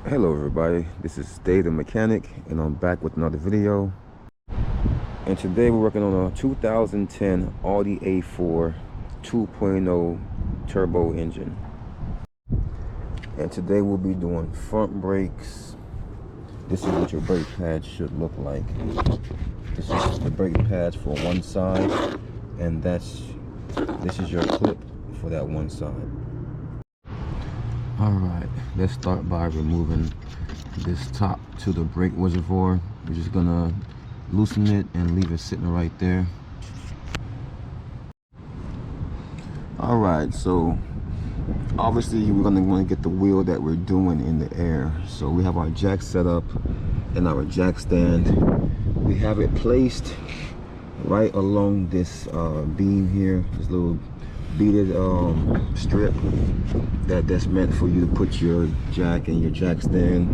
Hello everybody, this is Dave the Mechanic and I'm back with another video. And today we're working on a 2010 Audi A4 2.0 turbo engine. And today we'll be doing front brakes. This is what your brake pads should look like. This is the brake pads for one side, and this is your clip for that one side. Alright, let's start by removing this top to the brake reservoir. We're just gonna loosen it and leave it sitting right there. Alright, so obviously we're gonna want to get the wheel that we're doing in the air. So we have our jack set up and our jack stand. We have it placed right along this beam here, this little beaded strip that's meant for you to put your jack and your jack stand.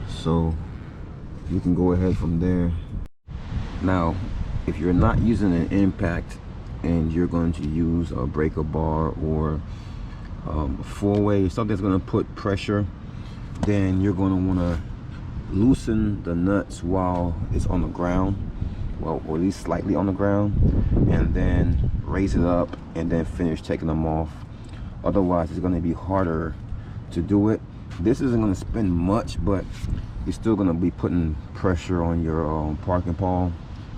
So you can go ahead from there. Now, if you're not using an impact and you're going to use a breaker bar or a four-way, something that's going to put pressure, then you're going to want to loosen the nuts while it's on the ground, well, or at least slightly on the ground, and then raise it up and then finish taking them off. Otherwise it's going to be harder to do it. This isn't going to spin much, but you're still going to be putting pressure on your parking pawl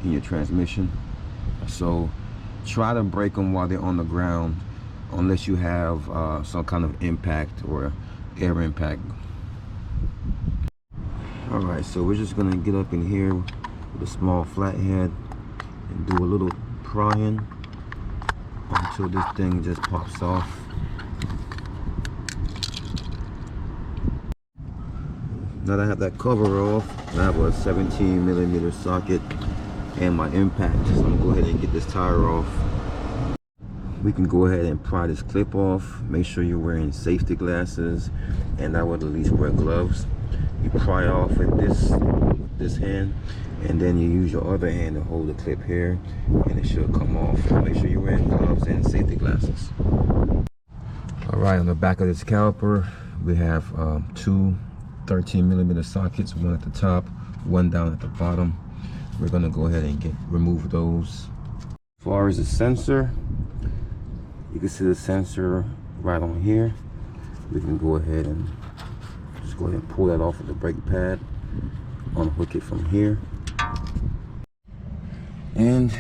in your transmission. So try to break them while they're on the ground, unless you have some kind of impact or air impact. Alright, so we're just going to get up in here with a small flathead and do a little prying until this thing just pops off. Now that I have that cover off, I have a 17mm socket and my impact, so I'm going to go ahead and get this tire off. We can go ahead and pry this clip off. Make sure you're wearing safety glasses, and I would at least wear gloves. You pry off with this hand, and then you use your other hand to hold the clip here, and it should come off. Make sure you're wearing gloves and safety glasses. Alright, on the back of this caliper, we have two 13mm sockets, one at the top, one down at the bottom. We're going to go ahead and remove those. As far as the sensor, you can see the sensor right on here. We can go ahead and pull that off of the brake pad, unhook it from here, and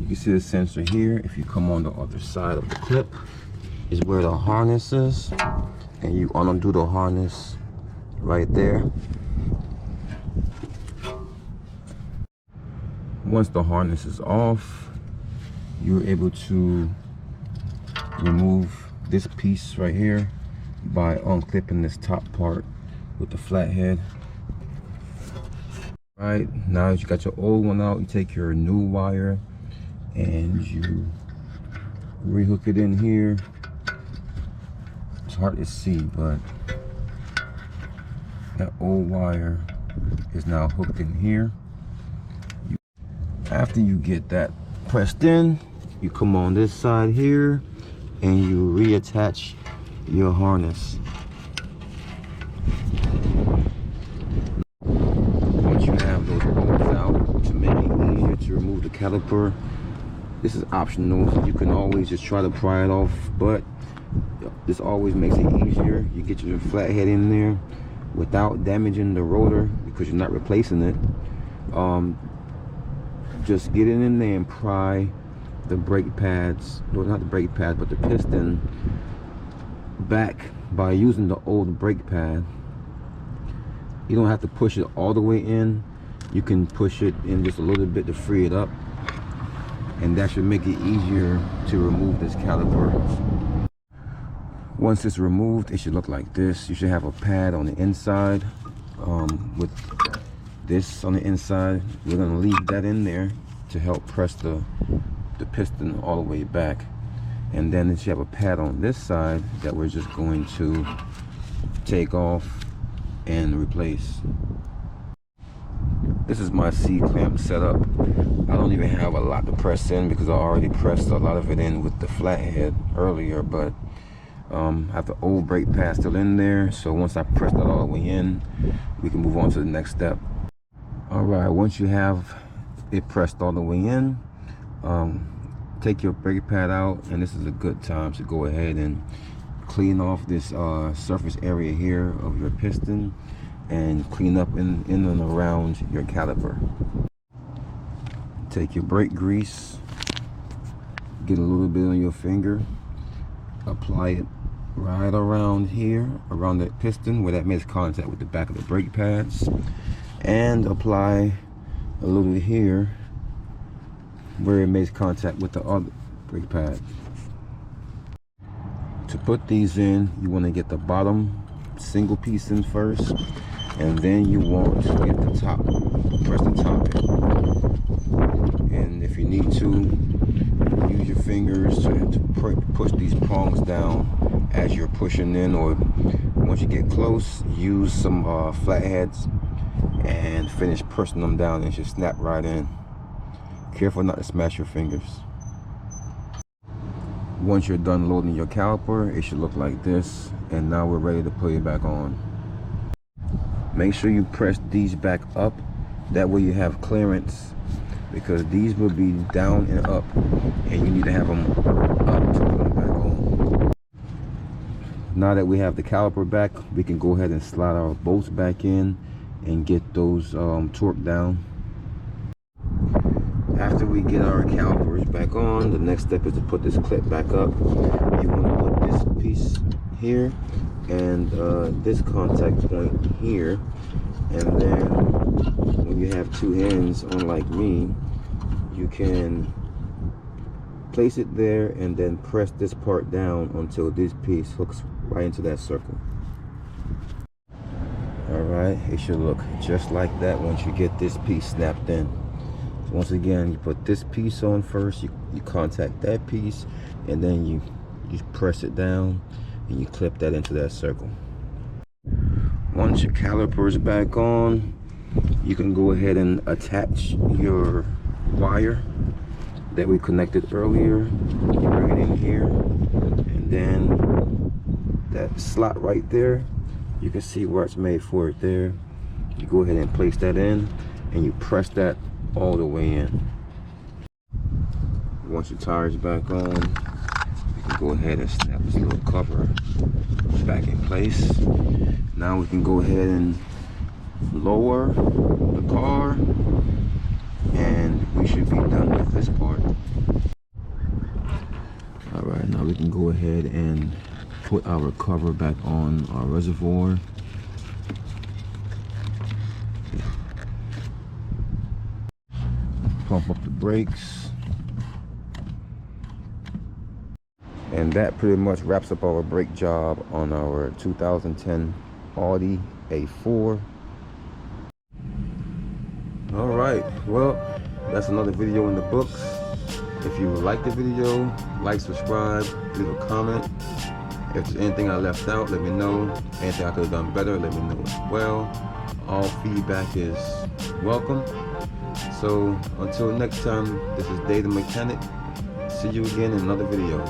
you can see the sensor here. If you come on the other side of the clip is where the harness is, and you undo the harness right there. Once the harness is off, you're able to remove this piece right here by unclipping this top part with the flathead. Right, now that you got your old one out, you take your new wire and you rehook it in here. It's hard to see, but that old wire is now hooked in here. After you get that pressed in, you come on this side here and you reattach your harness. Once you have those bolts out, to make it easier to remove the caliper, this is optional. You can always just try to pry it off, but this always makes it easier. You get your flathead in there without damaging the rotor because you're not replacing it. Just get it in there and pry the brake pads, no, not the brake pad, but the piston back by using the old brake pad. You don't have to push it all the way in. You can push it in just a little bit to free it up, and that should make it easier to remove this caliper. Once it's removed, it should look like this. You should have a pad on the inside with this on the inside. We're going to leave that in there to help press the piston all the way back, and then you have a pad on this side that we're just going to take off and replace. This is my C-clamp setup. I don't even have a lot to press in because I already pressed a lot of it in with the flathead earlier, but I have the old brake pad still in there, so once I press that all the way in, we can move on to the next step. All right, once you have it pressed all the way in, take your brake pad out, and this is a good time to go ahead and clean off this surface area here of your piston and clean up in and around your caliper. Take your brake grease, get a little bit on your finger, apply it right around here, around the piston where that makes contact with the back of the brake pads, and apply a little here where it makes contact with the other brake pad. To put these in, you want to get the bottom single piece in first, and then you want to get the top, press the top in. And if you need to, use your fingers to push these prongs down as you're pushing in, or once you get close, use some flatheads and finish pressing them down, and it should snap right in. Careful not to smash your fingers. Once you're done loading your caliper, it should look like this, and now we're ready to put it back on. Make sure you press these back up, that way you have clearance, because these will be down and up, and you need to have them up to put them back on. Now that we have the caliper back, we can go ahead and slide our bolts back in and get those torqued down. After we get our calipers back on, the next step is to put this clip back up. You want to put this piece here and this contact point here, and then when you have two ends, unlike me, you can place it there and then press this part down until this piece hooks right into that circle. Alright, it should look just like that once you get this piece snapped in. Once again, you put this piece on first, you contact that piece, and then you press it down and you clip that into that circle. Once your caliper is back on, you can go ahead and attach your wire that we connected earlier. You bring it in here, and then that slot right there, you can see where it's made for it there. You go ahead and place that in, and you press that all the way in. Once your tire is back on, you can go ahead and snap this little cover back in place. Now we can go ahead and lower the car, and we should be done with this part. Alright, now we can go ahead and put our cover back on our reservoir. Pump up the brakes, and that pretty much wraps up our brake job on our 2010 Audi A4. All right, well, that's another video in the books. If you like the video, like, subscribe, leave a comment. If there's anything I left out, let me know. Anything I could have done better, let me know as well. All feedback is welcome. So until next time, this is Dave the Mechanic. See you again in another video.